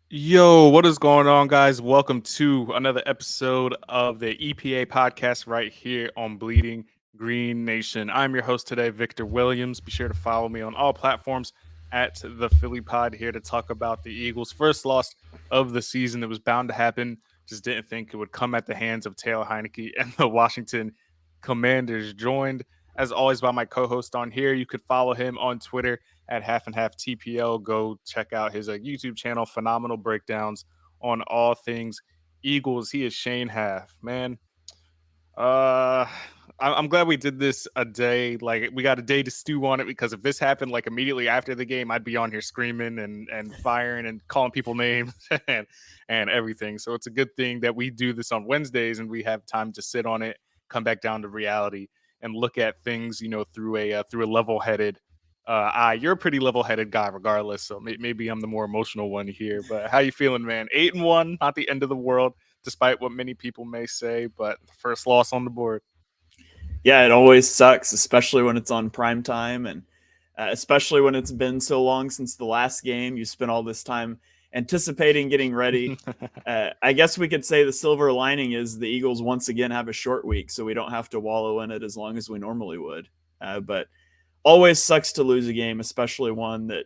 Yo, what is going on, guys? Welcome to another episode of the EPA Podcast right here on Bleeding Green Nation. I'm your host today, Victor Williams. Be sure to follow me on all platforms at the Philly Pod here to talk about the Eagles' first loss of the season. It was bound to happen. Just didn't think it would come at the hands of Taylor Heineke and the Washington Commanders. Joined, as always, by my co-host on here. You could follow him on Twitter at Half and Half TPL. Go check out his YouTube channel. Phenomenal breakdowns on all things Eagles. He is Shane Haff, man. Uh, I'm glad we did this a day. Like we got a day to stew on it because if this happened like immediately after the game, I'd be on here screaming and firing and calling people names and everything. So it's a good thing that we do this on Wednesdays and we have time to sit on it, come back down to reality, and look at things, through a level headed you're a pretty level-headed guy, regardless. So maybe I'm the more emotional one here. But how you feeling, man? 8-1, not the end of the world, despite what many people may say. But the first loss on the board. Yeah, it always sucks, especially when it's on prime time, and especially when it's been so long since the last game. You spent all this time anticipating, getting ready. I guess we could say the silver lining is the Eagles once again have a short week, so we don't have to wallow in it as long as we normally would. But always sucks to lose a game, especially one that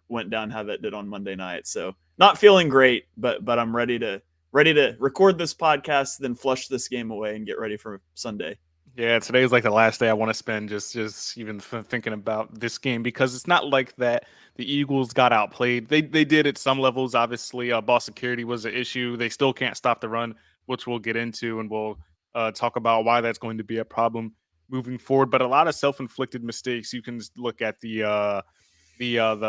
went down how that did on Monday night. So not feeling great, but I'm ready to record this podcast, then flush this game away and get ready for Sunday. Yeah, today's like the last day I want to spend just even thinking about this game because it's not like that the Eagles got outplayed. They did at some levels. Obviously, ball security was an issue. They still can't stop the run, which we'll get into, and we'll talk about why that's going to be a problem moving forward. But a lot of self-inflicted mistakes. You can look at the weird,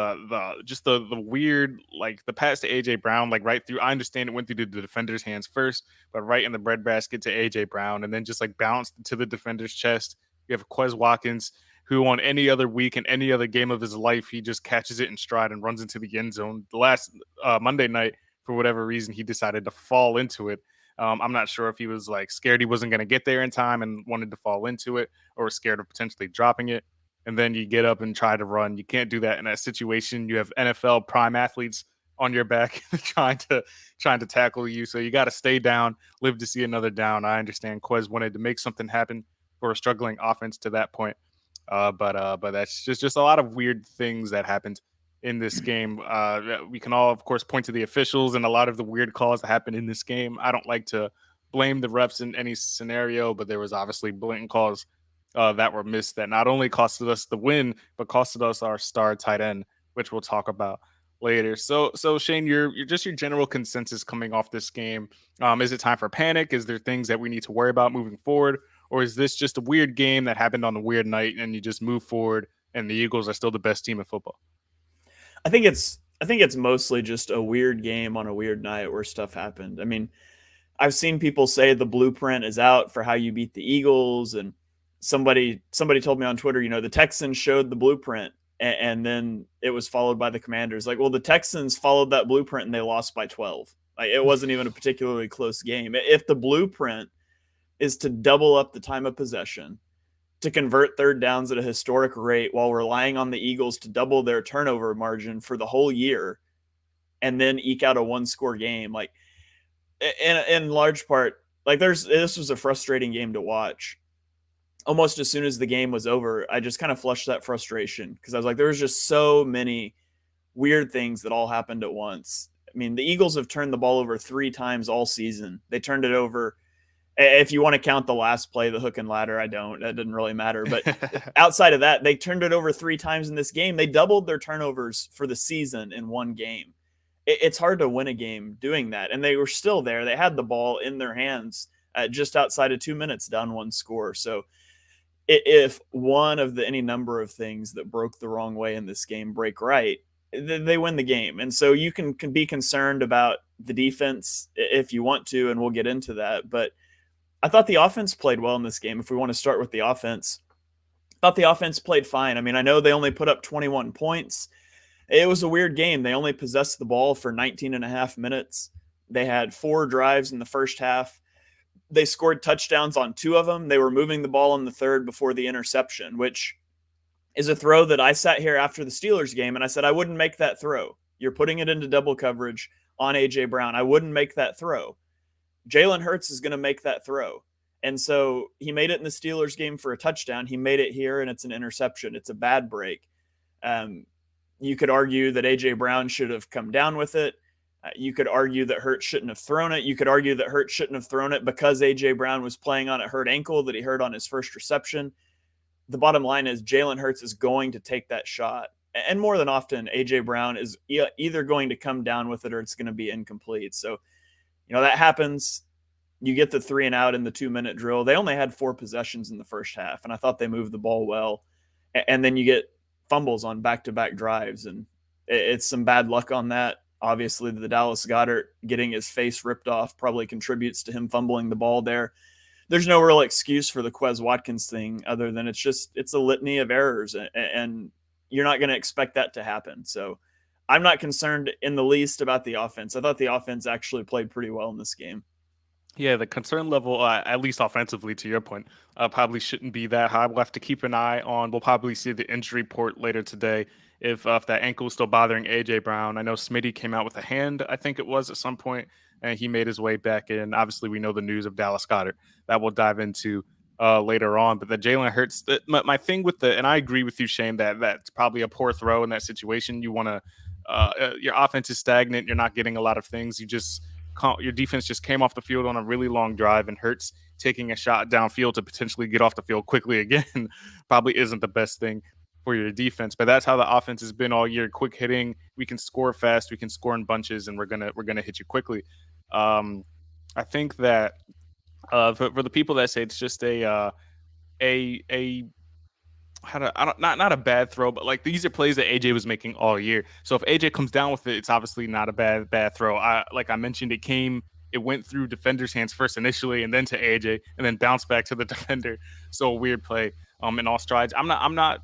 like the pass to AJ Brown, like right through. I understand it went through the defender's hands first, but right in the breadbasket to AJ Brown, and then just like bounced to the defender's chest. You have Quez Watkins, who on any other week in any other game of his life, he just catches it in stride and runs into the end zone. The last Monday night, for whatever reason, he decided to fall into it. I'm not sure if he was like scared he wasn't going to get there in time and wanted to fall into it, or was scared of potentially dropping it, and then you get up and try to run. You can't do that in that situation. You have NFL prime athletes on your back trying to tackle you. So you got to stay down, live to see another down. I understand Quez wanted to make something happen for a struggling offense to that point. But that's just a lot of weird things that happened in this game. We can all, of course, point to the officials and a lot of the weird calls that happened in this game. I don't like to blame the refs in any scenario, but there was obviously blatant calls that were missed that not only costed us the win, but costed us our star tight end, which we'll talk about later. So Shane, you're just your general consensus coming off this game. Is it time for panic? Is there things that we need to worry about moving forward, or is this just a weird game that happened on a weird night and you just move forward and the Eagles are still the best team in football? I think it's mostly just a weird game on a weird night where stuff happened. I mean, I've seen people say the blueprint is out for how you beat the Eagles, and somebody told me on Twitter, the Texans showed the blueprint, and then it was followed by the Commanders. Like, well, the Texans followed that blueprint and they lost by 12. Like, it wasn't even a particularly close game. If the blueprint is to double up the time of possession, to convert third downs at a historic rate while relying on the Eagles to double their turnover margin for the whole year, and then eke out a one-score game, like in large part, like this was a frustrating game to watch. Almost as soon as the game was over, I just kind of flushed that frustration because I was like, there was just so many weird things that all happened at once. I mean, the Eagles have turned the ball over 3 times all season. They turned it over. If you want to count the last play, the hook and ladder, I don't. That didn't really matter. But outside of that, they turned it over 3 times in this game. They doubled their turnovers for the season in one game. It's hard to win a game doing that. And they were still there. They had the ball in their hands just outside of 2 minutes, down 1 score. So if one of any number of things that broke the wrong way in this game break right, they win the game. And so you can be concerned about the defense if you want to, and we'll get into that. But I thought the offense played well in this game. If we want to start with the offense, I thought the offense played fine. I mean, I know they only put up 21 points. It was a weird game. They only possessed the ball for 19 and a half minutes. They had 4 drives in the first half. They scored touchdowns on 2 of them. They were moving the ball in the third before the interception, which is a throw that I sat here after the Steelers game and I said I wouldn't make that throw. You're putting it into double coverage on A.J. Brown. I wouldn't make that throw. Jalen Hurts is going to make that throw. And so he made it in the Steelers game for a touchdown. He made it here, and it's an interception. It's a bad break. You could argue that A.J. Brown should have come down with it. You could argue that Hurts shouldn't have thrown it. You could argue that Hurts shouldn't have thrown it because A.J. Brown was playing on a hurt ankle that he hurt on his first reception. The bottom line is Jalen Hurts is going to take that shot. And more than often, A.J. Brown is either going to come down with it or it's going to be incomplete. So, that happens. You get the 3 and out in the 2-minute drill. They only had 4 possessions in the first half, and I thought they moved the ball well. And then you get fumbles on back-to-back drives, and it's some bad luck on that. Obviously, the Dallas Goedert getting his face ripped off probably contributes to him fumbling the ball there. There's no real excuse for the Quez Watkins thing other than it's a litany of errors, and you're not going to expect that to happen. So I'm not concerned in the least about the offense. I thought the offense actually played pretty well in this game. Yeah, the concern level, at least offensively, to your point, probably shouldn't be that high. We'll have to keep an eye on. We'll probably see the injury report later today if that ankle is still bothering AJ Brown. I know Smitty came out with a hand, I think it was at some point, and he made his way back in. Obviously, we know the news of Dallas Goedert that we'll dive into later on. But the Jalen Hurts, my thing with and I agree with you, Shane, that's probably a poor throw in that situation. You want to, your offense is stagnant. You're not getting a lot of things. Your defense just came off the field on a really long drive, and Hurts taking a shot downfield to potentially get off the field quickly again probably isn't the best thing for your defense. But that's how the offense has been all year. Quick hitting, we can score fast, we can score in bunches, and we're gonna hit you quickly. I think that for the people that say it's just a not a bad throw, but like these are plays that AJ was making all year. So if AJ comes down with it, it's obviously not a bad throw. Like I mentioned, it went through defender's hands first initially, and then to AJ, and then bounced back to the defender. So a weird play. In all strides, I'm not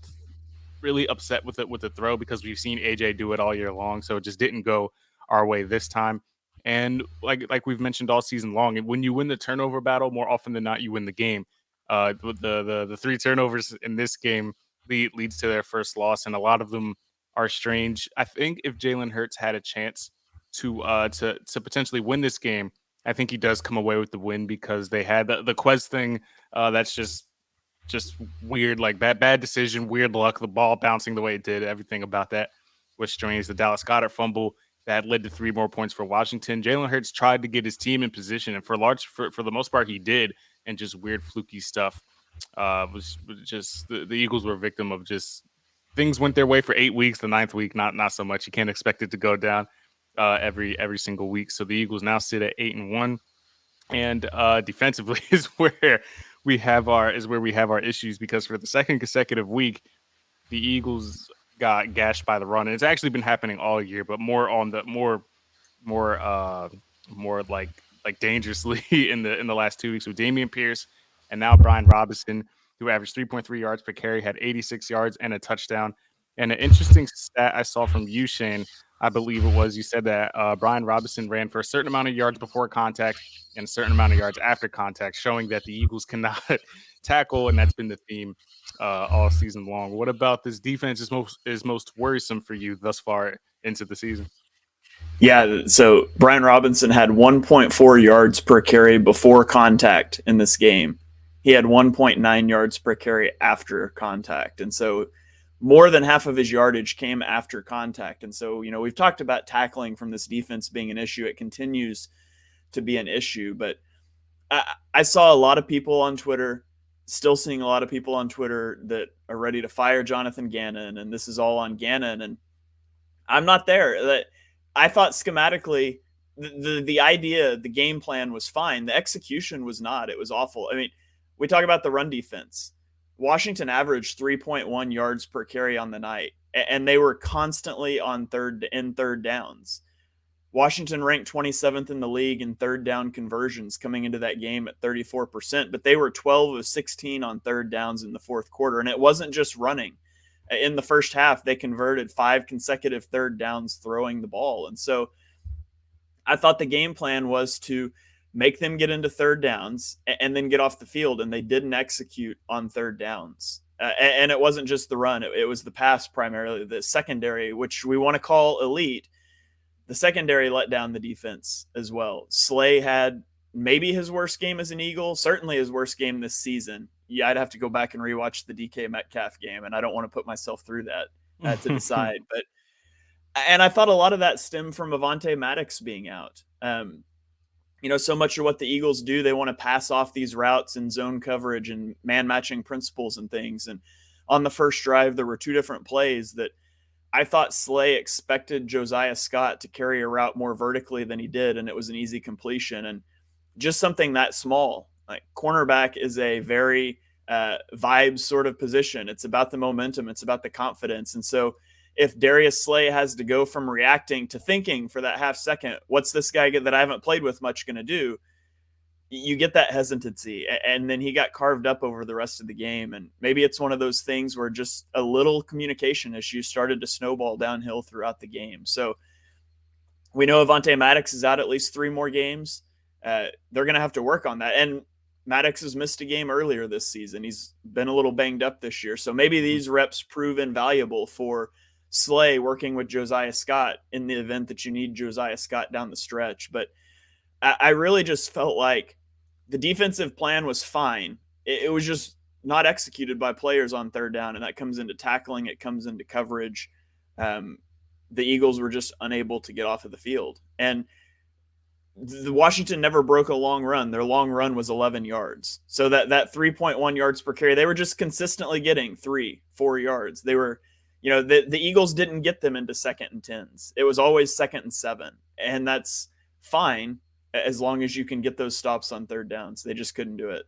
really upset with the throw because we've seen AJ do it all year long. So it just didn't go our way this time. And like we've mentioned all season long, when you win the turnover battle, more often than not, you win the game. The 3 turnovers in this game leads to their first loss, and a lot of them are strange. I think if Jalen Hurts had a chance to potentially win this game, I think he does come away with the win because they had the Quez thing. That's just weird, like bad decision, weird luck. The ball bouncing the way it did, everything about that was strange. The Dallas Goedert fumble that led to 3 more points for Washington. Jalen Hurts tried to get his team in position, and for the most part, he did. And just weird fluky stuff was just the Eagles were a victim of just things went their way for 8 weeks. The 9th week, not so much. You can't expect it to go down every single week. So the Eagles now sit at 8-1, and defensively is where we have our issues because for the second consecutive week, the Eagles got gashed by the run, and it's actually been happening all year, but more on the more like dangerously in the last 2 weeks with Dameon Pierce and now Brian Robinson, who averaged 3.3 yards per carry, had 86 yards and a touchdown. And an interesting stat I saw from you, Shane, I believe it was, you said that Brian Robinson ran for a certain amount of yards before contact and a certain amount of yards after contact, showing that the Eagles cannot tackle, and that's been the theme all season long. What about this defense is most worrisome for you thus far into the season? Yeah, so Brian Robinson had 1.4 yards per carry before contact in this game. He had 1.9 yards per carry after contact. And so more than half of his yardage came after contact. And so, we've talked about tackling from this defense being an issue. It continues to be an issue. But I saw a lot of people on Twitter, still seeing a lot of people on Twitter that are ready to fire Jonathan Gannon, and this is all on Gannon. And I'm not there. I thought schematically, the idea, the game plan was fine. The execution was not. It was awful. I mean, we talk about the run defense. Washington averaged 3.1 yards per carry on the night, and they were constantly on third downs. Washington ranked 27th in the league in third down conversions coming into that game at 34%, but they were 12 of 16 on third downs in the fourth quarter, and it wasn't just running. In the first half, they converted 5 consecutive third downs throwing the ball. And so I thought the game plan was to make them get into third downs and then get off the field, and they didn't execute on third downs. And it wasn't just the run. It was the pass primarily, the secondary, which we want to call elite. the secondary let down the defense as well. Slay had maybe his worst game as an Eagle, certainly his worst game this season. Yeah, I'd have to go back and rewatch the DK Metcalf game, and I don't want to put myself through that to decide. But and I thought a lot of that stemmed from Avonte Maddox being out. So much of what the Eagles do, they want to pass off these routes and zone coverage and man matching principles and things. And on the first drive, there were two different plays that I thought Slay expected Josiah Scott to carry a route more vertically than he did, and it was an easy completion. And just something that small, like cornerback is a very vibes sort of position. It's about the momentum. It's about the confidence. And so if Darius Slay has to go from reacting to thinking for that half second, what's this guy that I haven't played with much going to do? You get that hesitancy, and then he got carved up over the rest of the game. And maybe it's one of those things where just a little communication issue started to snowball downhill throughout the game. So we know Avonte Maddox is out at least 3 more games. They're going to have to work on that. And Maddox has missed a game earlier this season. He's been a little banged up this year. So maybe these reps prove invaluable for Slay working with Josiah Scott in the event that you need Josiah Scott down the stretch. But I really just felt like the defensive plan was fine. It was just not executed by players on third down, and that comes into tackling. It comes into coverage. The Eagles were just unable to get off of the field. And the Washington never broke a long run. Their long run was 11 yards. So that 3.1 yards per carry, they were just consistently getting 3-4 yards. They were, the Eagles didn't get them into 2nd and 10s. It was always 2nd and 7. And that's fine as long as you can get those stops on third downs. They just couldn't do it.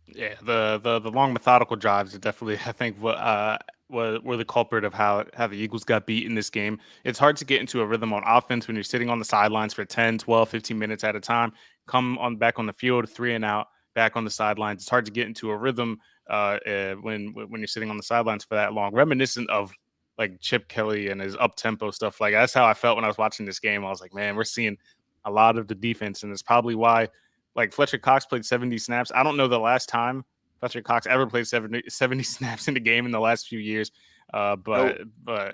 Yeah, the long methodical drives are definitely, I think, were the culprit of how the Eagles got beat in this game. It's hard to get into a rhythm on offense when you're sitting on the sidelines for 10, 12, 15 minutes at a time. Come on back on the field, 3 and out, back on the sidelines. It's hard to get into a rhythm when you're sitting on the sidelines for that long. Reminiscent of like Chip Kelly and his up-tempo stuff. Like that's how I felt when I was watching this game. I was like, man, we're seeing a lot of the defense, and it's probably why like Fletcher Cox played 70 snaps. I don't know the last time Fletcher Cox ever played 70 snaps in the game in the last few years. But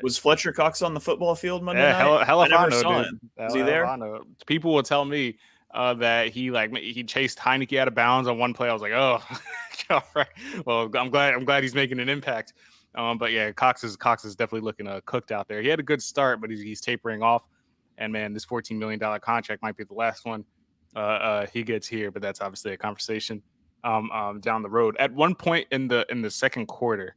was Fletcher Cox on the football field Monday night? Hell if I know, saw dude. him. Was he there? People will tell me that he chased Heineke out of bounds on one play. I was like, oh, all right. Well, I'm glad he's making an impact. But yeah, Cox is definitely looking cooked out there. He had a good start, but he's tapering off. And man, this $14 million contract might be the last one he gets here, but that's obviously a conversation down the road. At one point in the second quarter,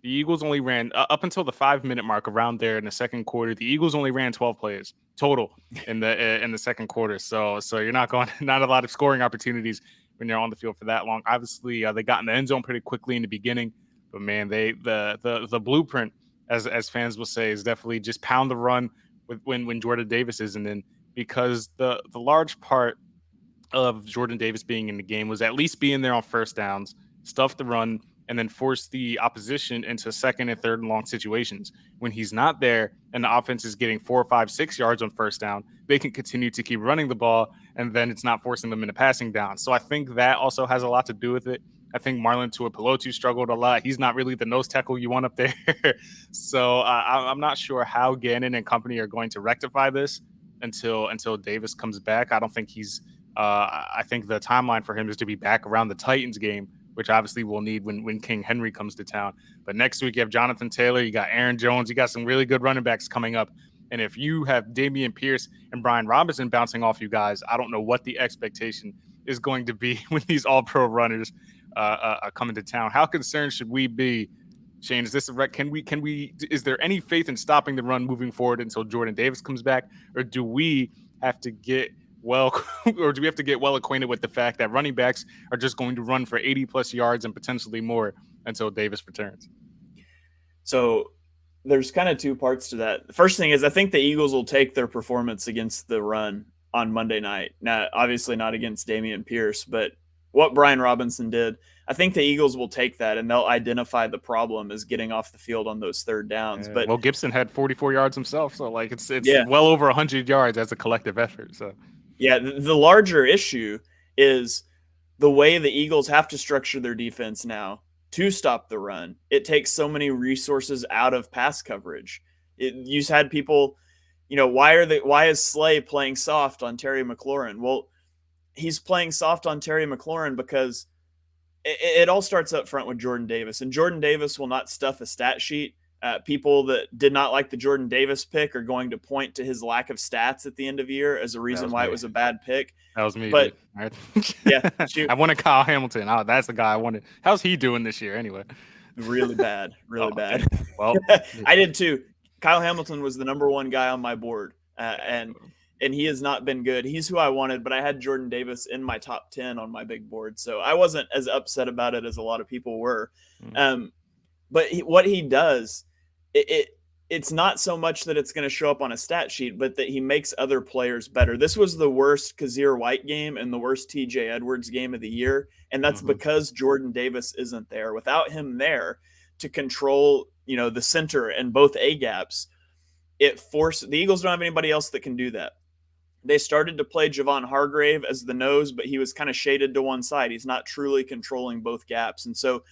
the Eagles only ran up until the 5-minute mark around there in the second quarter. The Eagles only ran 12 plays total in the second quarter. So you're not a lot of scoring opportunities when you're on the field for that long. Obviously, they got in the end zone pretty quickly in the beginning, but man, the blueprint, as fans will say, is definitely just pound the run when Jordan Davis isn't in, because the large part of Jordan Davis being in the game was at least being there on first downs, stuff the run, and then force the opposition into 2nd and 3rd and long situations. When he's not there and the offense is getting 4, 5, 6 yards on first down, they can continue to keep running the ball, and then it's not forcing them into passing down. So I think that also has a lot to do with it. I think Marlon Tuipulotu struggled a lot. He's not really the nose tackle you want up there. So I'm not sure how Gannon and company are going to rectify this until Davis comes back. I don't think he's I think the timeline for him is to be back around the Titans game, which obviously we'll need when King Henry comes to town. But next week you have Jonathan Taylor, you got Aaron Jones, you got some really good running backs coming up. And if you have Dameon Pierce and Brian Robinson bouncing off you guys, I don't know what the expectation is going to be when these all-pro runners are coming to town. How concerned should we be, Shane? Is this is there any faith in stopping the run moving forward until Jordan Davis comes back, or do we have to get well acquainted with the fact that running backs are just going to run for 80 plus yards and potentially more until Davis returns? So there's kind of 2 parts to that. The first thing is I think the Eagles will take their performance against the run on Monday night. Now, obviously not against Dameon Pierce, but what Brian Robinson did, I think the Eagles will take that and they'll identify the problem as getting off the field on those third downs. But well, Gibson had 44 yards himself, so like it's well over 100 yards as a collective effort. So yeah, the larger issue is the way the Eagles have to structure their defense now to stop the run. It takes so many resources out of pass coverage. You've had people why is Slay playing soft on Terry McLaurin? Well, he's playing soft on Terry McLaurin because it all starts up front with Jordan Davis, and Jordan Davis will not stuff a stat sheet. People that did not like the Jordan Davis pick are going to point to his lack of stats at the end of the year as a reason why it was a bad pick. That was me. But yeah, I wanted Kyle Hamilton. Oh, that's the guy I wanted. How's he doing this year anyway? Really bad, really bad. Well, I did too. Kyle Hamilton was the number one guy on my board, and he has not been good. He's who I wanted, but I had Jordan Davis in my top 10 on my big board, so I wasn't as upset about it as a lot of people were. But what he does, it's not so much that it's going to show up on a stat sheet, but that he makes other players better. This was the worst Kazir White game and the worst TJ Edwards game of the year, and that's because Jordan Davis isn't there. Without him there to control, the center and both A gaps, it forced the Eagles don't have anybody else that can do that. They started to play Javon Hargrave as the nose, but he was kind of shaded to one side. He's not truly controlling both gaps. And so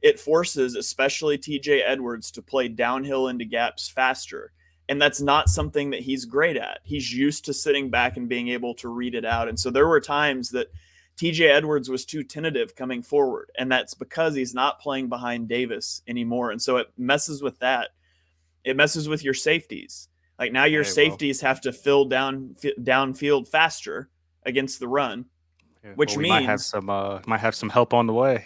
it forces especially TJ Edwards to play downhill into gaps faster. And that's not something that he's great at. He's used to sitting back and being able to read it out. And so there were times that TJ Edwards was too tentative coming forward. And that's because he's not playing behind Davis anymore. And so it messes with that. It messes with your safeties. Like now your safeties have to fill downfield faster against the run, which means might have some help on the way.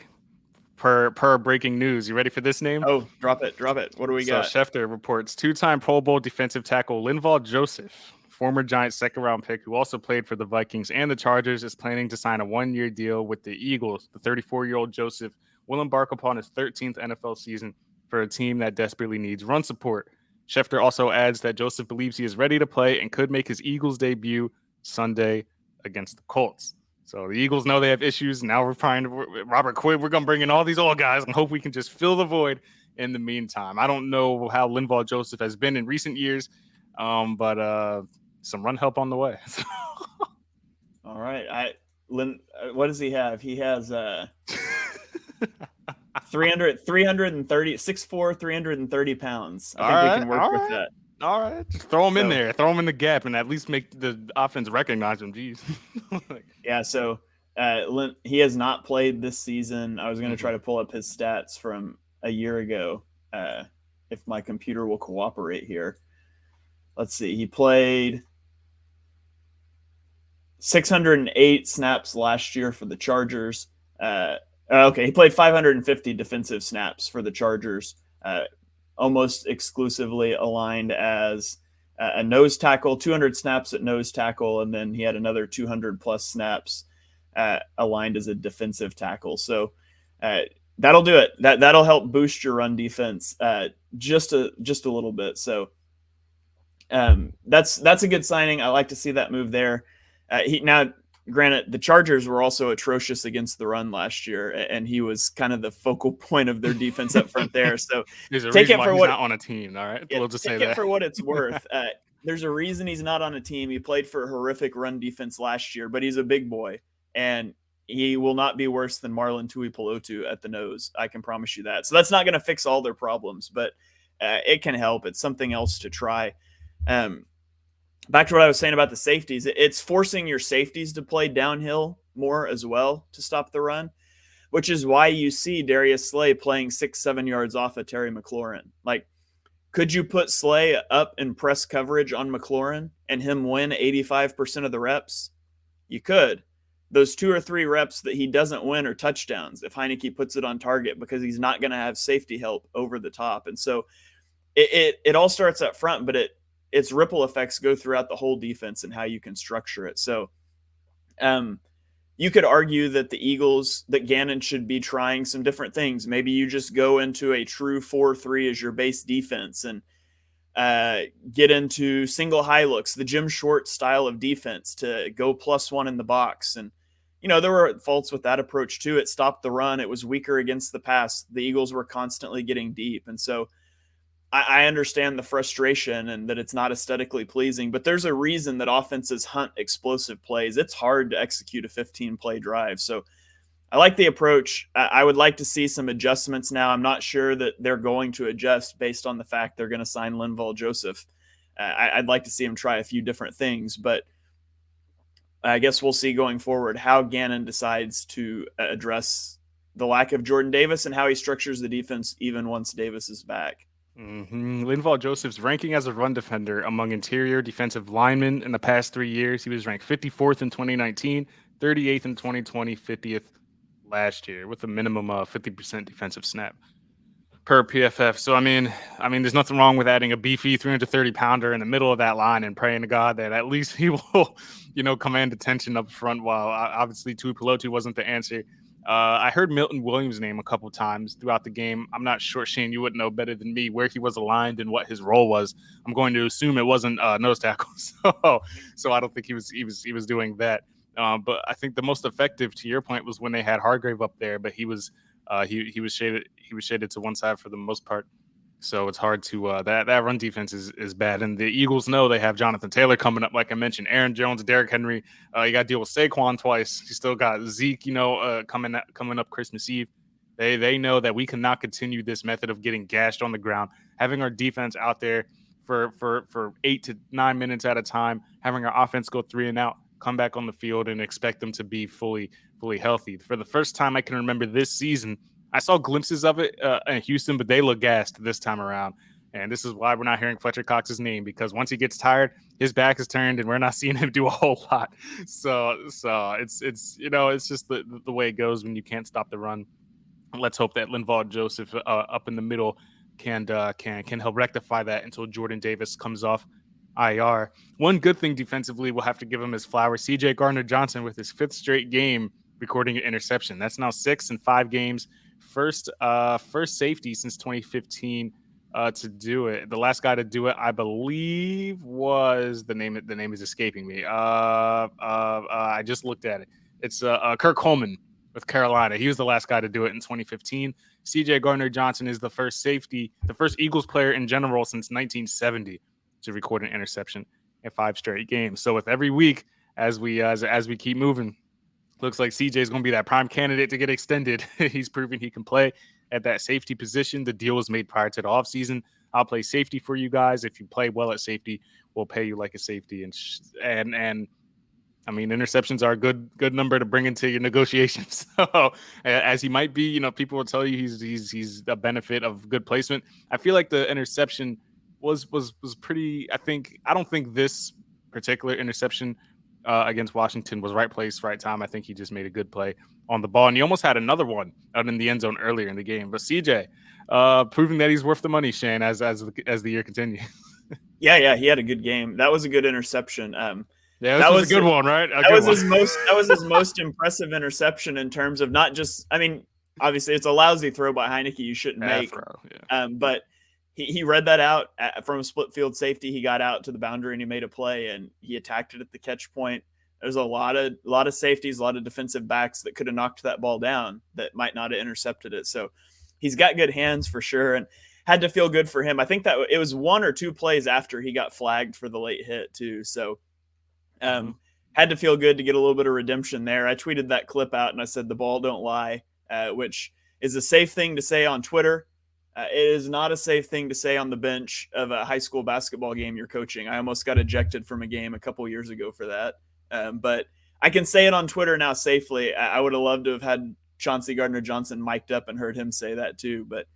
Per breaking news, you ready for this name? Oh, drop it. What do we got? Schefter reports 2-time Pro Bowl defensive tackle Linval Joseph, former Giants second-round pick who also played for the Vikings and the Chargers, is planning to sign a one-year deal with the Eagles. The 34-year-old Joseph will embark upon his 13th NFL season for a team that desperately needs run support. Schefter also adds that Joseph believes he is ready to play and could make his Eagles debut Sunday against the Colts. So the Eagles know they have issues. Now we're trying to Robert Quinn. We're going to bring in all these old guys and hope we can just fill the void in the meantime. I don't know how Linval Joseph has been in recent years, but some run help on the way. All right. What does he have? He has 330, 6'4", 330 pounds. I think we can work with that. All right. Just throw him in there. Throw him in the gap and at least make the offense recognize him. Jeez. Yeah, so he has not played this season. I was going to try to pull up his stats from a year ago if my computer will cooperate here. Let's see. He played 608 snaps last year for the Chargers. He played 550 defensive snaps for the Chargers, almost exclusively aligned as a nose tackle, 200 snaps at nose tackle, and then he had another 200-plus snaps aligned as a defensive tackle. So that'll do it. That'll help boost your run defense just a little bit. So that's a good signing. I like to see that move there. Now, granted, the Chargers were also atrocious against the run last year, and he was kind of the focal point of their defense up front there. So take it for what he's not on a team. All right, we'll just say that. Take it for what it's worth. There's a reason he's not on a team. He played for a horrific run defense last year, but he's a big boy, and he will not be worse than Marlon Tuipulotu at the nose. I can promise you that. So that's not going to fix all their problems, but it can help. It's something else to try. Back to what I was saying about the safeties, it's forcing your safeties to play downhill more as well to stop the run, which is why you see Darius Slay playing 6-7 yards off of Terry McLaurin. Like, could you put Slay up in press coverage on McLaurin and him win 85% of the reps? You could. Those 2 or 3 reps that he doesn't win are touchdowns if Heineke puts it on target, because he's not going to have safety help over the top. And so it all starts up front, but its ripple effects go throughout the whole defense and how you can structure it. So you could argue that that Gannon should be trying some different things. Maybe you just go into a true 4-3 as your base defense and get into single high looks, the Jim Schwartz style of defense, to go +1 in the box. And, there were faults with that approach too. It stopped the run. It was weaker against the pass. The Eagles were constantly getting deep. And so I understand the frustration and that it's not aesthetically pleasing, but there's a reason that offenses hunt explosive plays. It's hard to execute a 15-play drive. So I like the approach. I would like to see some adjustments now. I'm not sure that they're going to adjust based on the fact they're going to sign Linval Joseph. I'd like to see him try a few different things, but I guess we'll see going forward how Gannon decides to address the lack of Jordan Davis and how he structures the defense even once Davis is back. Linval Joseph's ranking as a run defender among interior defensive linemen in the past 3 years. He was ranked 54th in 2019, 38th in 2020, 50th last year, with a minimum of 50% defensive snap per PFF. So I mean, there's nothing wrong with adding a beefy 330 pounder in the middle of that line and praying to God that at least he will, command attention up front. While obviously Tuipulotu wasn't the answer. I heard Milton Williams' name a couple times throughout the game. I'm not sure, Shane, you would know better than me where he was aligned and what his role was. I'm going to assume it wasn't nose tackle, so I don't think he was doing that. But I think the most effective, to your point, was when they had Hargrave up there, but he was shaded to one side for the most part. So it's hard to that run defense is bad, and the Eagles know they have Jonathan Taylor coming up. Like I mentioned, Aaron Jones, Derrick Henry. You got to deal with Saquon twice. You still got Zeke. Coming up Christmas Eve. They know that we cannot continue this method of getting gashed on the ground. Having our defense out there for 8 to 9 minutes at a time, having our offense go 3 and out, come back on the field, and expect them to be fully healthy. For the first time I can remember this season, I saw glimpses of it in Houston, but they look gassed this time around. And this is why we're not hearing Fletcher Cox's name, because once he gets tired, his back is turned and we're not seeing him do a whole lot. So it's just the way it goes when you can't stop the run. Let's hope that Linval Joseph up in the middle can help rectify that until Jordan Davis comes off IR. One good thing defensively, we'll have to give him his flowers. CJ Gardner-Johnson with his 5th straight game recording an interception. That's now 6 in 5 games. First safety since 2015 to do it. The last guy to do it, I believe, was the name is escaping me. I just looked at it. It's Kirk Coleman with Carolina. He was the last guy to do it in 2015. CJ Gardner-Johnson is the first Eagles player in general since 1970 to record an interception in 5 straight games. So with every week as we keep moving, looks like CJ is going to be that prime candidate to get extended. He's proven he can play at that safety position. The deal was made prior to the offseason. I'll play safety for you guys. If you play well at safety, we'll pay you like a safety. And I mean, interceptions are a good number to bring into your negotiations. So as he might be, people will tell you he's a benefit of good placement. I feel like the interception was pretty. I don't think this particular interception against Washington was right place, right time. I think he just made a good play on the ball, and he almost had another one out in the end zone earlier in the game. But CJ, proving that he's worth the money, Shane, as the year continues. Yeah, he had a good game. That was a good interception. That was a good one, right? That was his most impressive interception in terms of not just. I mean, obviously it's a lousy throw by Heineke you shouldn't make, but he read that out from a split field safety. He got out to the boundary and he made a play and he attacked it at the catch point. There's a lot of safeties, a lot of defensive backs that could have knocked that ball down that might not have intercepted it. So he's got good hands for sure, and had to feel good for him. I think that it was 1 or 2 plays after he got flagged for the late hit too. So had to feel good to get a little bit of redemption there. I tweeted that clip out and I said, the ball don't lie, which is a safe thing to say on Twitter. It is not a safe thing to say on the bench of a high school basketball game you're coaching. I almost got ejected from a game a couple years ago for that. But I can say it on Twitter now safely. I would have loved to have had Chauncey Gardner-Johnson mic'd up and heard him say that too. But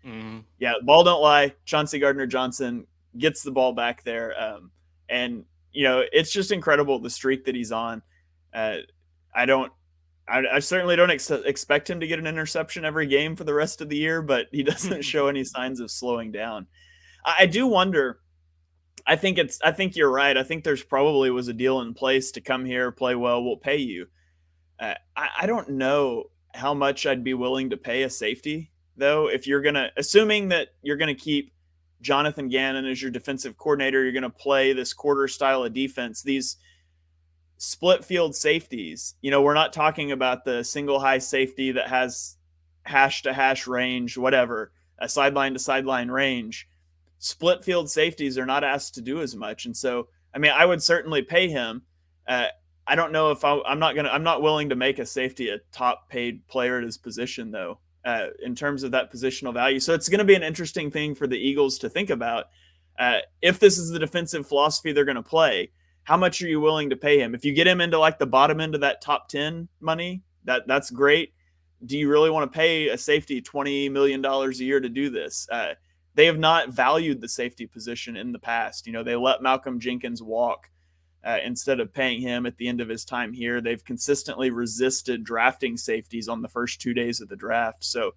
yeah, ball don't lie. Chauncey Gardner-Johnson gets the ball back there. And, it's just incredible the streak that he's on. I certainly don't expect him to get an interception every game for the rest of the year, but he doesn't show any signs of slowing down. I do wonder. I think you're right. I think there's probably was a deal in place to come here, play well, we'll pay you. I don't know how much I'd be willing to pay a safety though. If you're assuming that you're gonna keep Jonathan Gannon as your defensive coordinator, you're gonna play this quarter style of defense. These split field safeties, we're not talking about the single high safety that has hash to hash range, whatever, a sideline to sideline range. Split field safeties are not asked to do as much. And so, I would certainly pay him. I don't know if I'm not willing to make a safety a top paid player at his position though, in terms of that positional value. So it's going to be an interesting thing for the Eagles to think about. If this is the defensive philosophy they're going to play, how much are you willing to pay him? If you get him into like the bottom end of that top 10 money, that's great. Do you really want to pay a safety $20 million a year to do this? They have not valued the safety position in the past. They let Malcolm Jenkins walk instead of paying him at the end of his time here. They've consistently resisted drafting safeties on the first 2 days of the draft. So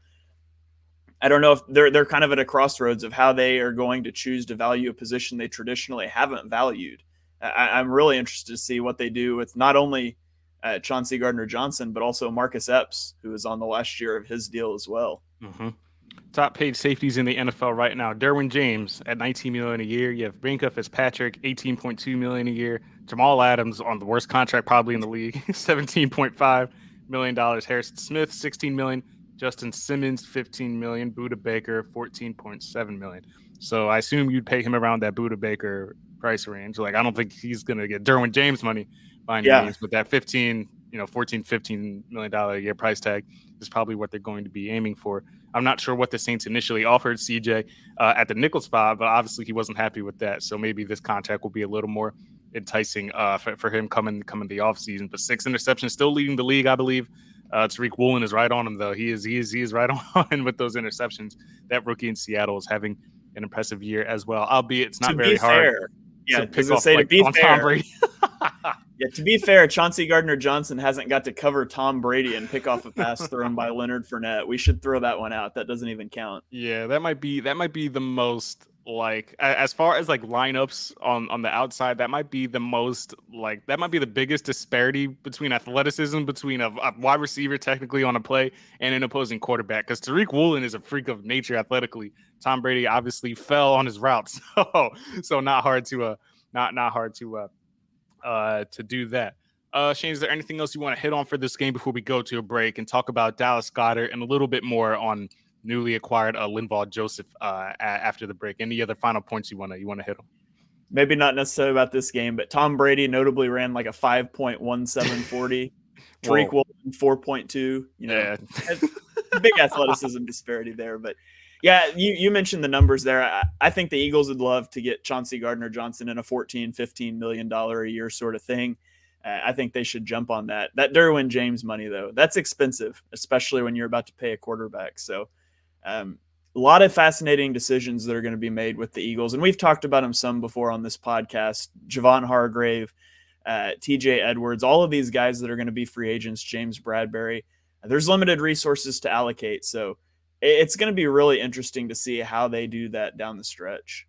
I don't know if they're kind of at a crossroads of how they are going to choose to value a position they traditionally haven't valued. I'm really interested to see what they do with not only Chauncey Gardner-Johnson, but also Marcus Epps, who is on the last year of his deal as well. Mm-hmm. Top paid safeties in the NFL right now: Derwin James at $19 million a year. You have Minkah Fitzpatrick, $18.2 million a year. Jamal Adams on the worst contract probably in the league, $17.5 million. Harrison Smith, $16 million. Justin Simmons, $15 million. Budda Baker, $14.7 million. So I assume you'd pay him around that Budda Baker price range. Like, I don't think he's going to get Derwin James money by any means, but that $14, $15 million a year price tag is probably what they're going to be aiming for. I'm not sure what the Saints initially offered CJ at the nickel spot, but obviously he wasn't happy with that. So maybe this contract will be a little more enticing for him coming the offseason. But 6 interceptions, still leading the league, I believe. Tariq Woolen is right on him, though. He is right on with those interceptions. That rookie in Seattle is having an impressive year as well, albeit it's not very hard. Yeah, to pick off on Tom Brady. Yeah, to be fair, Chauncey Gardner-Johnson hasn't got to cover Tom Brady and pick off a pass thrown by Leonard Fournette. We should throw that one out. That doesn't even count. Yeah, that might be the most, like, as far as like lineups on the outside, that might be the biggest disparity between athleticism between a wide receiver technically on a play and an opposing quarterback. Because Tariq Woolen is a freak of nature athletically. Tom Brady obviously fell on his routes, so not hard to do that. Shane, is there anything else you want to hit on for this game before we go to a break and talk about Dallas Goedert and a little bit more on newly acquired Linval Joseph after the break? Any other final points you want to hit on? Maybe not necessarily about this game, but Tom Brady notably ran like a 5.1740. Tariq Woolen 4.2. Big athleticism disparity there, but. Yeah, you mentioned the numbers there. I think the Eagles would love to get Chauncey Gardner-Johnson in a $14-15 million a year sort of thing. I think they should jump on that. That Derwin James money, though, that's expensive, especially when you're about to pay a quarterback. So a lot of fascinating decisions that are going to be made with the Eagles. And we've talked about them some before on this podcast. Javon Hargrave, TJ Edwards, all of these guys that are going to be free agents, James Bradbury. There's limited resources to allocate, so it's going to be really interesting to see how they do that down the stretch.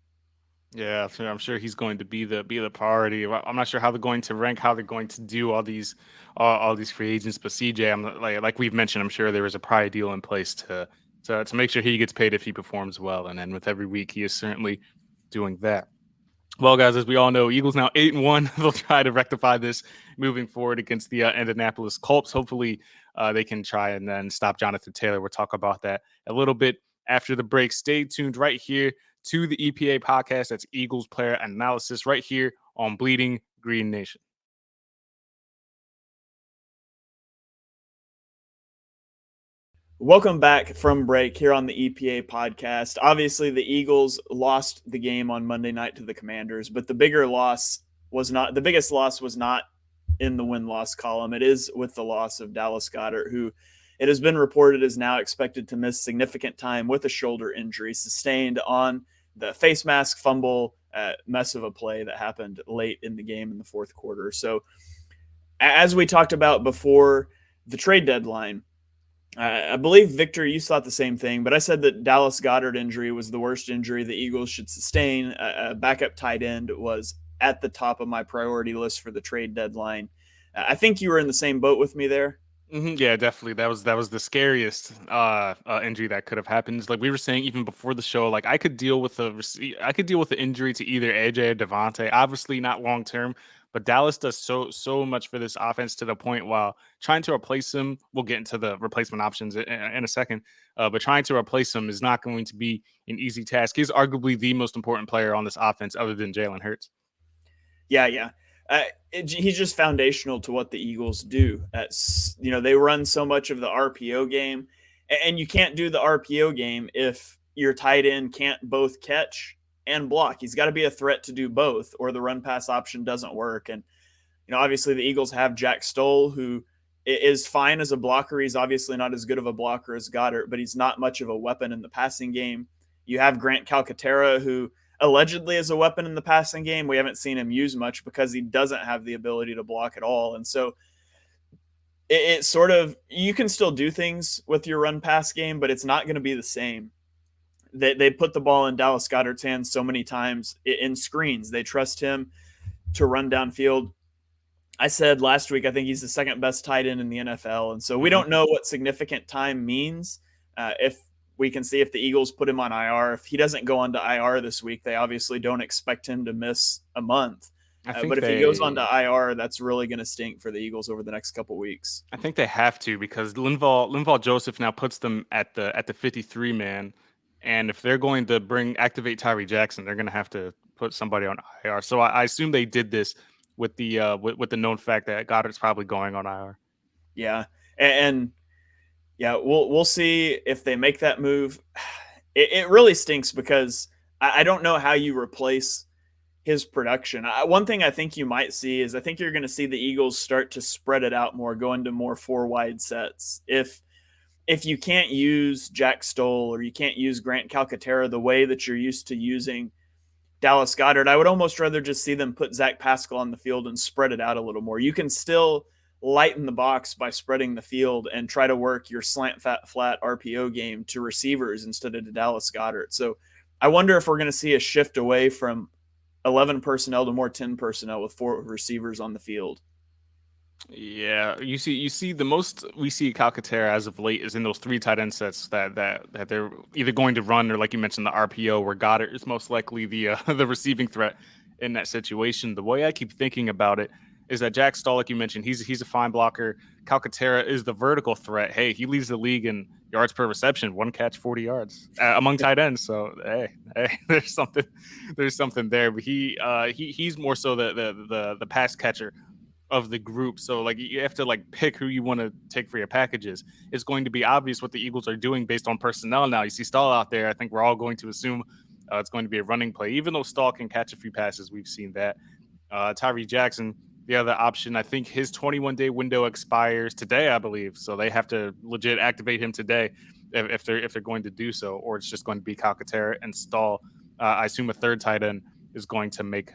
Yeah, I'm sure he's going to be the priority. I'm not sure how they're going to rank, how they're going to do all these free agents. But CJ, I'm like we've mentioned, I'm sure there is a prior deal in place to make sure he gets paid if he performs well. And then with every week, he is certainly doing that. Well, guys, as we all know, Eagles now 8-1. They'll try to rectify this moving forward against the Indianapolis Colts. Hopefully, they can try and then stop Jonathan Taylor. We'll talk about that a little bit after the break. Stay tuned right here to the EPA Podcast. That's Eagles Player Analysis right here on Bleeding Green Nation. Welcome back from break here on the EPA Podcast. Obviously, the Eagles lost the game on Monday night to the Commanders, but the biggest loss was not in the win-loss column. It is with the loss of Dallas Goedert, who it has been reported is now expected to miss significant time with a shoulder injury sustained on the face mask fumble mess of a play that happened late in the game in the fourth quarter. So as we talked about before the trade deadline, I believe, Victor, you thought the same thing, but I said that Dallas Goedert injury was the worst injury the Eagles should sustain. A backup tight end was at the top of my priority list for the trade deadline. I think you were in the same boat with me there. Mm-hmm. Yeah, definitely. That was the scariest injury that could have happened. Like we were saying even before the show, like I could deal with the injury to either AJ or Devontae. Obviously not long term, but Dallas does so much for this offense to the point while trying to replace him. We'll get into the replacement options in a second, but trying to replace him is not going to be an easy task. He's arguably the most important player on this offense, other than Jalen Hurts. Yeah. He's just foundational to what the Eagles do. They run so much of the RPO game, and you can't do the RPO game if your tight end can't both catch and block. He's got to be a threat to do both, or the run pass option doesn't work. And, obviously the Eagles have Jack Stoll, who is fine as a blocker. He's obviously not as good of a blocker as Goedert, but he's not much of a weapon in the passing game. You have Grant Calcaterra, who allegedly is a weapon in the passing game. We haven't seen him use much because he doesn't have the ability to block at all. And so it sort of, you can still do things with your run pass game, but it's not going to be the same. They put the ball in Dallas Goedert's hands so many times in screens. They trust him to run downfield. I said last week, I think he's the second best tight end in the NFL. And so we don't know what significant time means. If we can see if the Eagles put him on IR, if he doesn't go onto IR this week, they obviously don't expect him to miss a month. But if he goes onto IR, that's really going to stink for the Eagles over the next couple weeks. I think they have to, because Linval Joseph now puts them at the 53 man. And if they're going to activate Tyree Jackson, they're going to have to put somebody on IR. So I assume they did this with the known fact that Goedert's probably going on IR. Yeah, and we'll see if they make that move. It really stinks because I don't know how you replace his production. One thing I think you might see is I think you're going to see the Eagles start to spread it out more, go into more 4 wide sets. If you can't use Jack Stoll or you can't use Grant Calcaterra the way that you're used to using Dallas Goedert, I would almost rather just see them put Zach Pascal on the field and spread it out a little more. You can still lighten the box by spreading the field and try to work your slant flat RPO game to receivers instead of to Dallas Goedert. So I wonder if we're going to see a shift away from 11 personnel to more 10 personnel with 4 receivers on the field. Yeah, you see the most we see Calcaterra as of late is in those 3 tight end sets that they're either going to run, or like you mentioned, the RPO, where Goedert is most likely the the receiving threat in that situation. The way I keep thinking about it is that Jack Stoll, like you mentioned, he's a fine blocker. Calcaterra is the vertical threat. Hey, he leads the league in yards per reception, 1 catch, 40 yards among tight ends. So hey, there's something there. But he's more so the pass catcher of the group. So like you have to like pick who you want to take for your packages. It's going to be obvious what the Eagles are doing based on personnel now. You see Stahl out there. I think we're all going to assume it's going to be a running play. Even though Stahl can catch a few passes, we've seen that. Tyree Jackson, the other option, I think his 21-day window expires today, I believe. So they have to legit activate him today if they're going to do so, or it's just going to be Calcaterra and Stahl. I assume a third tight end is going to make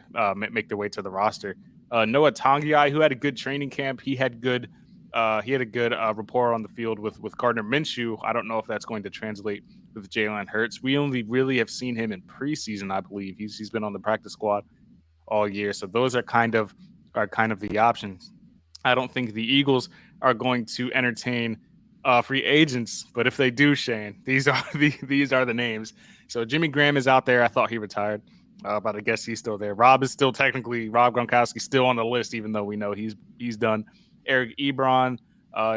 their way to the roster. Noah Tongai, who had a good training camp, he had a good rapport on the field with Gardner Minshew. I don't know if that's going to translate with Jalen Hurts. We only really have seen him in preseason, I believe. He's been on the practice squad all year, so those are kind of the options. I don't think the Eagles are going to entertain free agents, but if they do, Shane, these are the names. So Jimmy Graham is out there. I thought he retired. But I guess he's still there. Rob Gronkowski still on the list, even though we know he's done. Eric Ebron,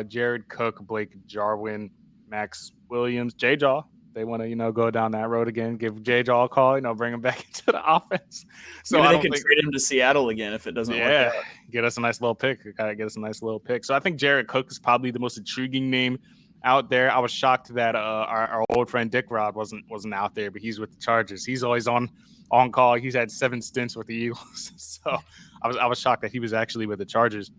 Jared Cook, Blake Jarwin, Max Williams, J-Jaw. They want to, go down that road again, give J-Jaw a call, bring him back into the offense. So maybe they can trade him to Seattle again if it doesn't work out. Get us a nice little pick. So I think Jared Cook is probably the most intriguing name out there. I was shocked that our old friend Dick Rod wasn't out there, but he's with the Chargers. He's always on call. He's had 7 stints with the Eagles. So I was shocked that he was actually with the Chargers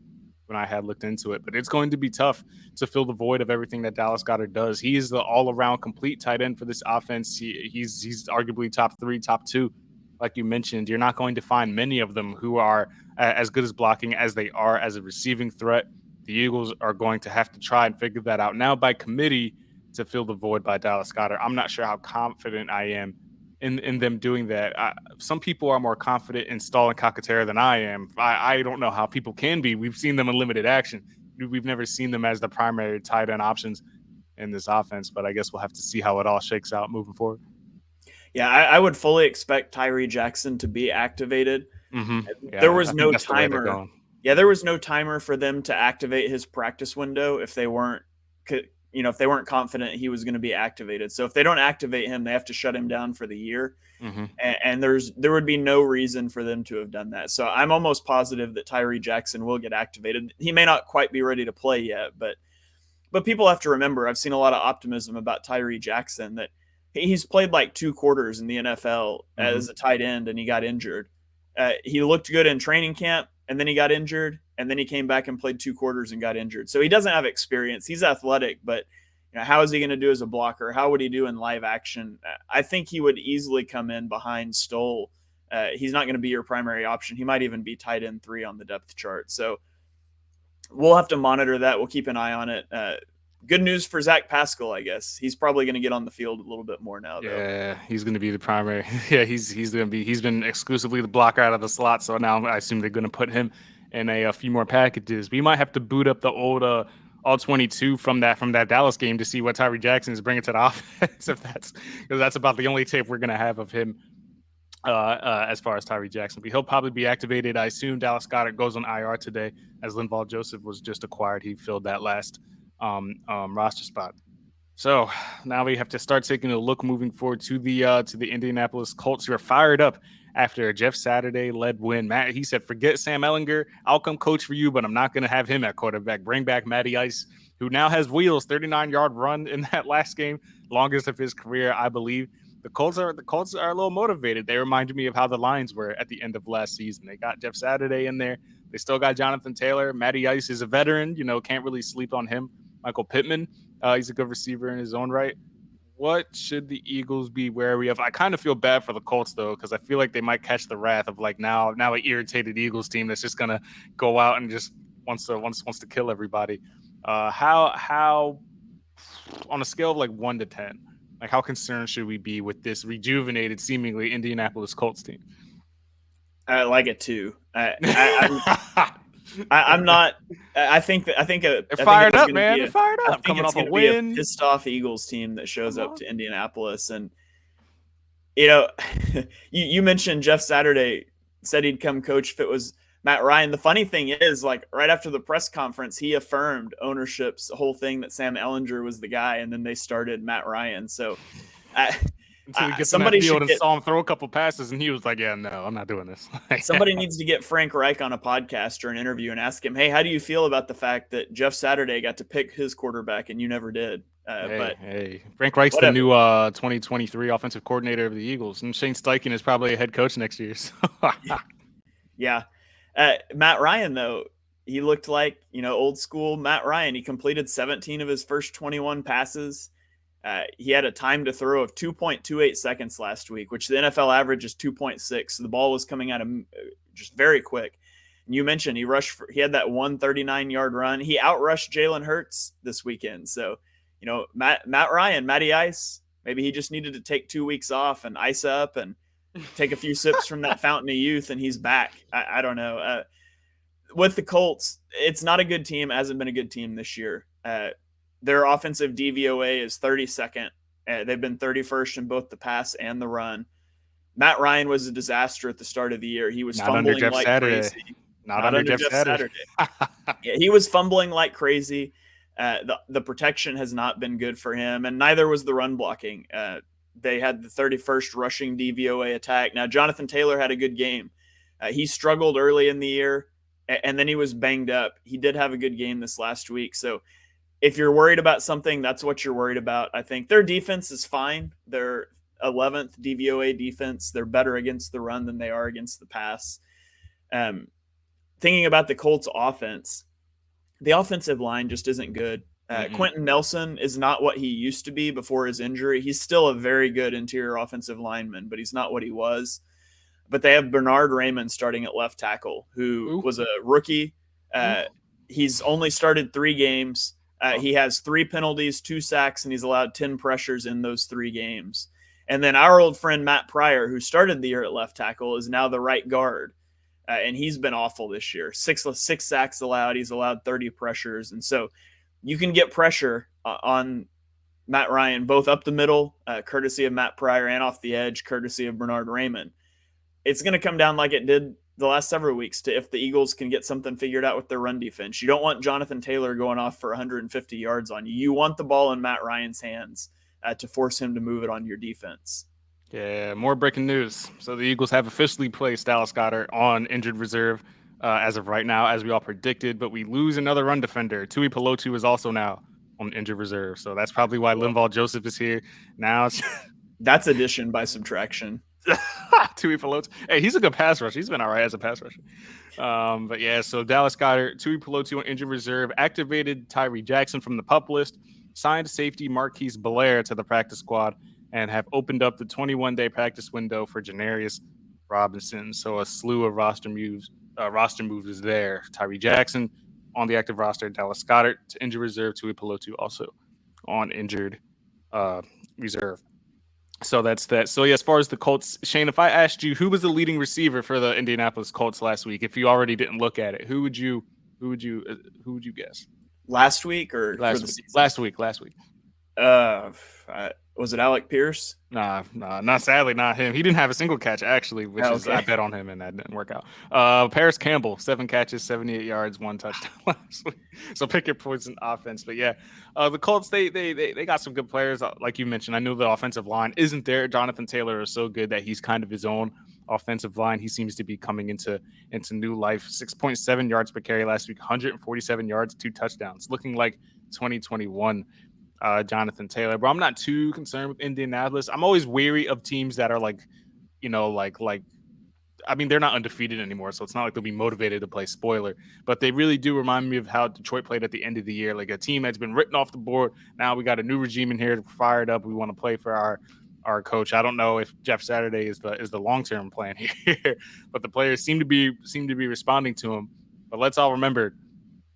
when I had looked into it. But it's going to be tough to fill the void of everything that Dallas Goedert does. He is the all-around complete tight end for this offense. He's arguably top 3, top 2. Like you mentioned, you're not going to find many of them who are as good as blocking as they are as a receiving threat. The Eagles are going to have to try and figure that out now by committee to fill the void by Dallas Goedert. I'm not sure how confident I am in them doing that. Some people are more confident in Stahl and Calcaterra than I am. I don't know how people can be. We've seen them in limited action. We've never seen them as the primary tight end options in this offense, but I guess we'll have to see how it all shakes out moving forward. Yeah, I would fully expect Tyree Jackson to be activated. Mm-hmm. Yeah, there was no timer. Yeah, there was no timer for them to activate his practice window if they weren't confident he was going to be activated. So if they don't activate him, they have to shut him down for the year. Mm-hmm. And there would be no reason for them to have done that. So I'm almost positive that Tyree Jackson will get activated. He may not quite be ready to play yet, but people have to remember, I've seen a lot of optimism about Tyree Jackson, that He's played like 2 quarters in the NFL as a tight end, and he got injured. He looked good in training camp, and then he got injured, and then he came back and played 2 quarters and got injured. So he doesn't have experience. He's athletic, but how is he going to do as a blocker? How would he do in live action? I think he would easily come in behind Stoll. He's not going to be your primary option. He might even be tight end 3 on the depth chart. So we'll have to monitor that. We'll keep an eye on it. Good news for Zach Pascal, I guess. He's probably going to get on the field a little bit more now, though. Yeah, he's going to be the primary. Yeah, he's been exclusively the blocker out of the slot, so now I assume they're going to put him in a few more packages. We might have to boot up the old all-22 from that Dallas game to see what Tyree Jackson is bringing to the offense, because that's about the only tape we're going to have of him as far as Tyree Jackson. But he'll probably be activated. I assume Dallas Goedert goes on IR today, as Linval Joseph was just acquired. He filled that last roster spot. So now we have to start taking a look moving forward to the Indianapolis Colts, who are fired up after a Jeff Saturday-led win. Matt, he said, forget Sam Ehlinger. I'll come coach for you, but I'm not going to have him at quarterback. Bring back Matty Ice, who now has wheels, 39-yard run in that last game, longest of his career, I believe. The Colts are a little motivated. They reminded me of how the Lions were at the end of last season. They got Jeff Saturday in there. They still got Jonathan Taylor. Matty Ice is a veteran. Can't really sleep on him. Michael Pittman, he's a good receiver in his own right. What should the Eagles be wary of? I kind of feel bad for the Colts, though, because I feel like they might catch the wrath of now an irritated Eagles team that's just gonna go out and just wants to kill everybody. How on a scale of 1 to 10, how concerned should we be with this rejuvenated, seemingly Indianapolis Colts team? I like it too. I'm not. I think they're fired up, man. They're fired up. Coming off a win, pissed off Eagles team that shows up to Indianapolis, and you mentioned Jeff Saturday said he'd come coach if it was Matt Ryan. The funny thing is, right after the press conference, he affirmed ownership's whole thing that Sam Ehlinger was the guy, and then they started Matt Ryan. So. Until he gets on that field and saw him throw a couple passes, and he was like, yeah, no, I'm not doing this. Somebody needs to get Frank Reich on a podcast or an interview and ask him, hey, how do you feel about the fact that Jeff Saturday got to pick his quarterback and you never did? Hey, Frank Reich's the new 2023 offensive coordinator of the Eagles, and Shane Steichen is probably a head coach next year. So. Yeah. Matt Ryan, though, he looked like, old school Matt Ryan. He completed 17 of his first 21 passes. He had a time to throw of 2.28 seconds last week, which the NFL average is 2.6. So the ball was coming at him just very quick. And you mentioned he had that 139-yard run. He outrushed Jalen Hurts this weekend. So, Matt Ryan, Matty Ice, maybe he just needed to take 2 weeks off and ice up and take a few sips from that fountain of youth, and he's back. I don't know. With the Colts, it's not a good team. It hasn't been a good team this year. Their offensive DVOA is 32nd. They've been 31st in both the pass and the run. Matt Ryan was a disaster at the start of the year. He was fumbling like crazy. Not under Jeff Saturday. Yeah, he was fumbling like crazy. The protection has not been good for him, and neither was the run blocking. They had the 31st rushing DVOA attack. Now, Jonathan Taylor had a good game. He struggled early in the year, and then he was banged up. He did have a good game this last week, so if you're worried about something, that's what you're worried about. I think their defense is fine. They're 11th DVOA defense. They're better against the run than they are against the pass. Thinking about the Colts offense, the offensive line just isn't good. Quentin Nelson is not what he used to be before his injury. He's still a very good interior offensive lineman, but he's not what he was. But they have Bernard Raymond starting at left tackle, who was a rookie. He's only started 3 games. He has 3 penalties, 2 sacks, and he's allowed 10 pressures in those 3 games. And then our old friend Matt Pryor, who started the year at left tackle, is now the right guard. And he's been awful this year. 6 sacks allowed. He's allowed 30 pressures. And so you can get pressure on Matt Ryan, both up the middle, courtesy of Matt Pryor, and off the edge, courtesy of Bernard Raymond. It's going to come down like it did the last several weeks to if the Eagles can get something figured out with their run defense. You don't want Jonathan Taylor going off for 150 yards on you. You want the ball in Matt Ryan's hands to force him to move it on your defense. Yeah, more breaking news. So the Eagles have officially placed Dallas Goedert on injured reserve as of right now, as we all predicted, but we lose another run defender. Tui Pelotu is also now on injured reserve. So that's probably why Linval Joseph is here. Now That's addition by subtraction. Tui Pelotu. Hey, he's a good pass rusher. He's been all right as a pass rusher. But yeah, so Dallas Goedert, Tui Pelotu on injured reserve, activated Tyree Jackson from the PUP list, signed safety Marquise Belair to the practice squad, and have opened up the 21-day practice window for Janarius Robinson. So a slew of roster moves is there. Tyree Jackson on the active roster, Dallas Goedert to injured reserve, Tui Pelotu also on injured reserve. So that's that. So yeah, as far as the Colts, Shane, if I asked you who was the leading receiver for the Indianapolis Colts last week, if you already didn't look at it, who would you guess? Last week or last for the week? season? Last week. Was it Alec Pierce? Nah, not sadly, not him. He didn't have a single catch actually, which is I bet on him and that didn't work out. Paris Campbell, 7 catches, 78 yards, 1 touchdown last week. So pick your poison offense. But yeah, the Colts they got some good players, like you mentioned. I know the offensive line isn't there. Jonathan Taylor is so good that he's kind of his own offensive line. He seems to be coming into new life. 6.7 yards per carry last week, 147 yards, 2 touchdowns, looking like 2021. Jonathan Taylor, but I'm not too concerned with Indianapolis. I'm always weary of teams that are like, I mean, they're not undefeated anymore, so it's not like they'll be motivated to play spoiler, but they really do remind me of how Detroit played at the end of the year, like a team that's been written off the board. Now we got a new regime in here, fired up. We want to play for our coach. I don't know if Jeff Saturday is the long-term plan here, but the players seem to be responding to him. But let's all remember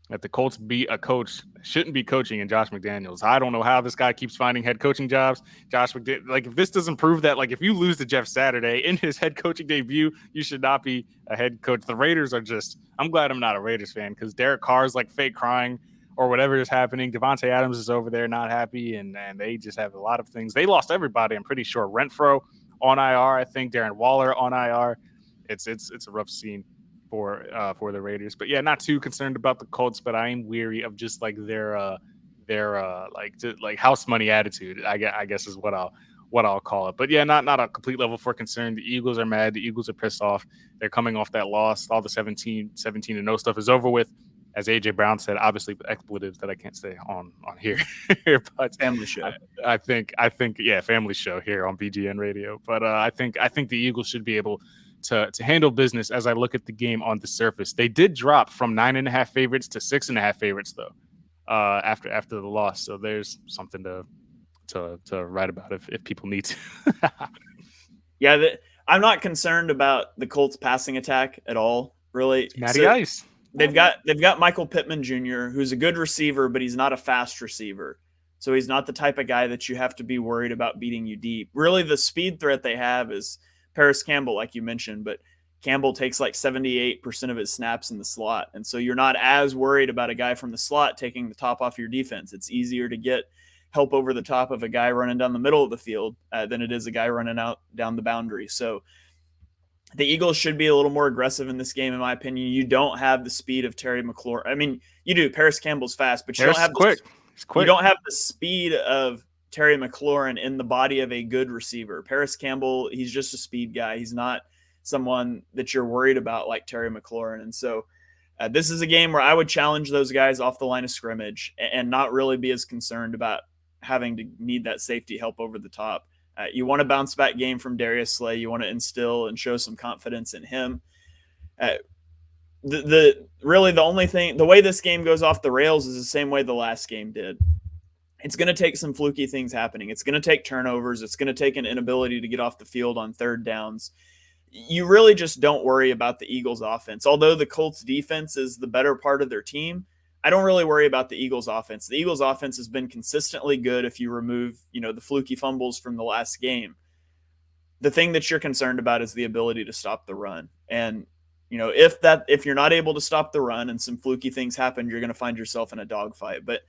that the Colts beat a coach that shouldn't be coaching in Josh McDaniels. I don't know how this guy keeps finding head coaching jobs. Josh McDaniels, like, if this doesn't prove that, like, if you lose to Jeff Saturday in his head coaching debut, you should not be a head coach. The Raiders are just, I'm glad I'm not a Raiders fan, because Derek Carr's like fake crying or whatever is happening. Devontae Adams is over there not happy, and they just have a lot of things. They lost everybody, I'm pretty sure. Renfro on IR, I think. Darren Waller on IR. It's a rough scene for the Raiders. But yeah, not too concerned about the Colts, but I am weary of just like their house money attitude, I guess is what I'll call it. But yeah, not a complete level for concern. The Eagles are mad. The Eagles are pissed off. They're coming off that loss. All the 17-0 stuff is over with. As AJ Brown said, obviously with expletives that I can't say on here. But family show. I think yeah, family show here on BGN Radio. But I think the Eagles should be able to handle business. As I look at the game on the surface, they did drop from 9.5 favorites to 6.5 favorites though, after the loss. So there's something to write about if people need to. Yeah, I'm not concerned about the Colts passing attack at all, really. Matty Ice. They've got Michael Pittman Jr., who's a good receiver, but he's not a fast receiver. So he's not the type of guy that you have to be worried about beating you deep. Really, the speed threat they have is Paris Campbell, like you mentioned, but Campbell takes like 78% of his snaps in the slot. And so you're not as worried about a guy from the slot taking the top off your defense. It's easier to get help over the top of a guy running down the middle of the field than it is a guy running out down the boundary. So the Eagles should be a little more aggressive in this game, in my opinion. You don't have the speed of Terry McLaurin. I mean, you do. Paris Campbell's fast, but you don't have you don't have the speed of Terry McLaurin in the body of a good receiver. Paris Campbell, he's just a speed guy. He's not someone that you're worried about like Terry McLaurin. And so this is a game where I would challenge those guys off the line of scrimmage and not really be as concerned about having to need that safety help over the top. You want a bounce back game from Darius Slay. You want to instill and show some confidence in him. The way this game goes off the rails is the same way the last game did. It's going to take some fluky things happening. It's going to take turnovers. It's going to take an inability to get off the field on third downs. You really just don't worry about the Eagles offense. Although the Colts defense is the better part of their team, I don't really worry about the Eagles offense. The Eagles offense has been consistently good if you remove, the fluky fumbles from the last game. The thing that you're concerned about is the ability to stop the run. And, if you're not able to stop the run and some fluky things happen, you're going to find yourself in a dogfight. But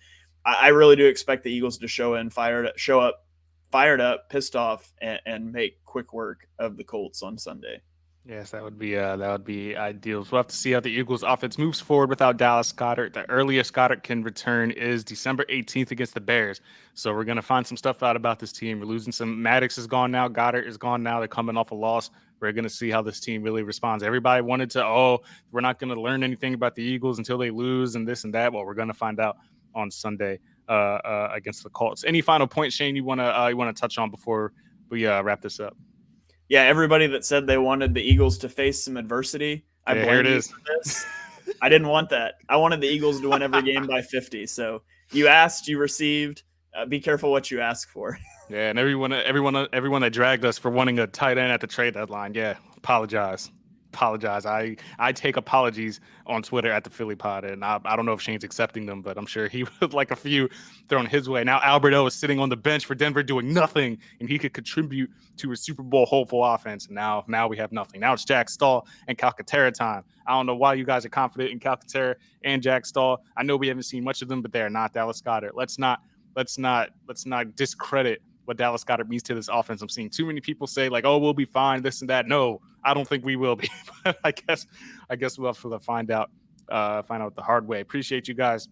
I really do expect the Eagles to show up, fired up, pissed off, and make quick work of the Colts on Sunday. Yes, that would be ideal. So we'll have to see how the Eagles offense moves forward without Dallas Goedert. The earliest Goedert can return is December 18th against the Bears. So we're going to find some stuff out about this team. We're losing some. Maddox is gone now. Goedert is gone now. They're coming off a loss. We're going to see how this team really responds. Everybody wanted to, we're not going to learn anything about the Eagles until they lose and this and that. Well, we're going to find out on Sunday against the Colts. Any final points, Shane, you want to touch on before we wrap this up. Yeah, everybody that said they wanted the Eagles to face some adversity, I blame you for this. I didn't want that. I wanted the Eagles to win every game by 50. So you asked, you received. Be careful what you ask for. Yeah, and everyone that dragged us for wanting a tight end at the trade deadline. Yeah, apologize. I take apologies on Twitter at the Philly Pod, and I don't know if Shane's accepting them, but I'm sure he would like a few thrown his way. Now Alberto is sitting on the bench for Denver doing nothing, and he could contribute to a Super Bowl hopeful offense. And now we have nothing. Now it's Jack Stahl and Calcaterra time. I don't know why you guys are confident in Calcaterra and Jack Stahl. I know we haven't seen much of them, but they are not Dallas Goedert. Let's not discredit what Dallas Goedert means to this offense. I'm seeing too many people say like, "Oh, we'll be fine," this and that. No, I don't think we will be. But I guess we'll have to find out the hard way. Appreciate you guys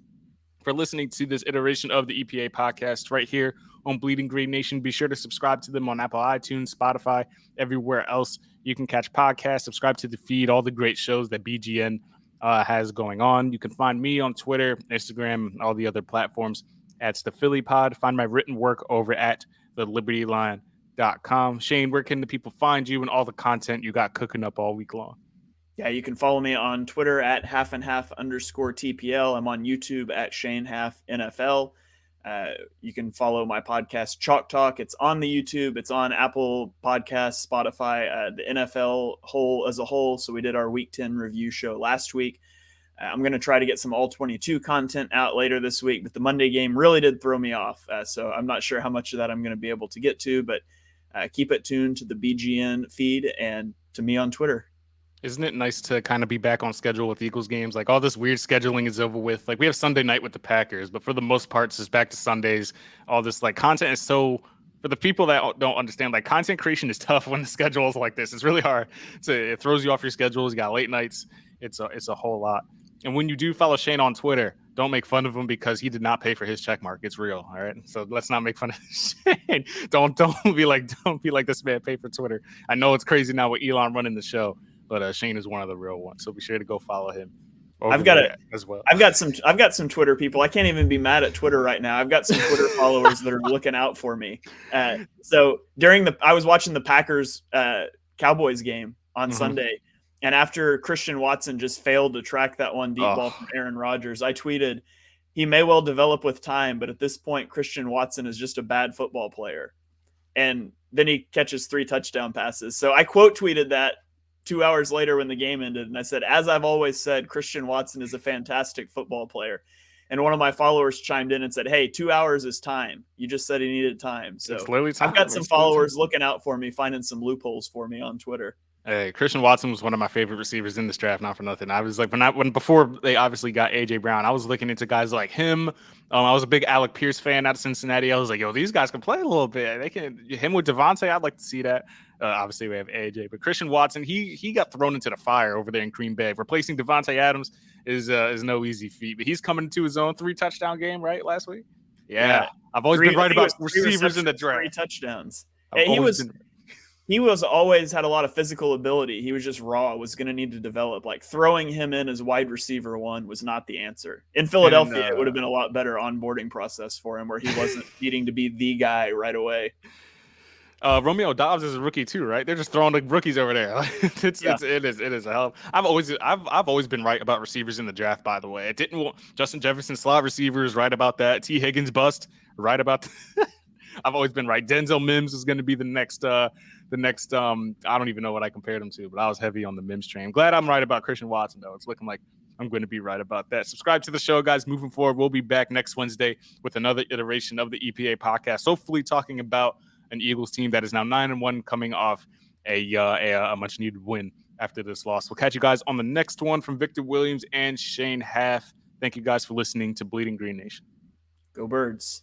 for listening to this iteration of the EPA podcast right here on Bleeding Green Nation. Be sure to subscribe to them on Apple iTunes, Spotify, everywhere else you can catch podcasts. Subscribe to the feed, all the great shows that BGN has going on. You can find me on Twitter, Instagram, all the other platforms at the Philly Pod. Find my written work over at thelibertyline.com. Shane, where can the people find you and all the content you got cooking up all week long? Yeah, you can follow me on Twitter at halfandhalf_TPL. I'm on YouTube at Shane Haff NFL. You can follow my podcast Chalk Talk. It's on the YouTube. It's on Apple Podcasts, Spotify, the NFL whole as a whole. So we did our Week 10 review show last week. I'm going to try to get some All-22 content out later this week, but the Monday game really did throw me off. So I'm not sure how much of that I'm going to be able to get to, but keep it tuned to the BGN feed and to me on Twitter. Isn't it nice to kind of be back on schedule with Eagles games? Like all this weird scheduling is over with. Like we have Sunday night with the Packers, but for the most part, it's just back to Sundays. All this like content is so, for the people that don't understand, like content creation is tough when the schedule is like this. It's really hard. It throws you off your schedules. You got late nights. It's a whole lot. And when you do follow Shane on Twitter, don't make fun of him because he did not pay for his check mark. It's real. All right. So let's not make fun of Shane. Don't be like this man paid for Twitter. I know it's crazy now with Elon running the show, but Shane is one of the real ones. So be sure to go follow him. I've got it as well. I've got some Twitter people. I can't even be mad at Twitter right now. I've got some Twitter followers that are looking out for me. So I was watching the Packers Cowboys game on Sunday. And after Christian Watson just failed to track that one deep ball from Aaron Rodgers, I tweeted, he may well develop with time, but at this point, Christian Watson is just a bad football player. And then he catches 3 touchdown passes. So I quote tweeted that 2 hours later when the game ended. And I said, as I've always said, Christian Watson is a fantastic football player. And one of my followers chimed in and said, hey, 2 hours is time. You just said he needed time. So I've got some followers looking out for me, finding some loopholes for me on Twitter. Hey, Christian Watson was one of my favorite receivers in this draft, not for nothing. I was like, before they obviously got AJ Brown, I was looking into guys like him. I was a big Alec Pierce fan out of Cincinnati. I was like, yo, these guys can play a little bit. They can. Him with Devontae, I'd like to see that. Obviously, we have AJ, but Christian Watson, he got thrown into the fire over there in Green Bay. Replacing Devontae Adams is no easy feat, but he's coming into his own 3-touchdown game, right, last week? Yeah. I've always been right about receivers in the draft. 3 touchdowns. He was always had a lot of physical ability. He was just raw, was going to need to develop. Like throwing him in as wide receiver 1 was not the answer. In Philadelphia, it would have been a lot better onboarding process for him where he wasn't needing to be the guy right away. Romeo Dobbs is a rookie too, right? They're just throwing the rookies over there. It is a hell. I've always been right about receivers in the draft. By the way, Justin Jefferson slot receivers, right about that. T Higgins bust, right about. I've always been right. Denzel Mims is going to be the next. I don't even know what I compared him to, but I was heavy on the Mims train. I'm glad I'm right about Christian Watson though. It's looking like I'm going to be right about that. Subscribe to the show, guys. Moving forward, we'll be back next Wednesday with another iteration of the EPA podcast. Hopefully, talking about an Eagles team that is now 9-1, coming off a much needed win after this loss. We'll catch you guys on the next one from Victor Williams and Shane Haff. Thank you guys for listening to Bleeding Green Nation. Go Birds.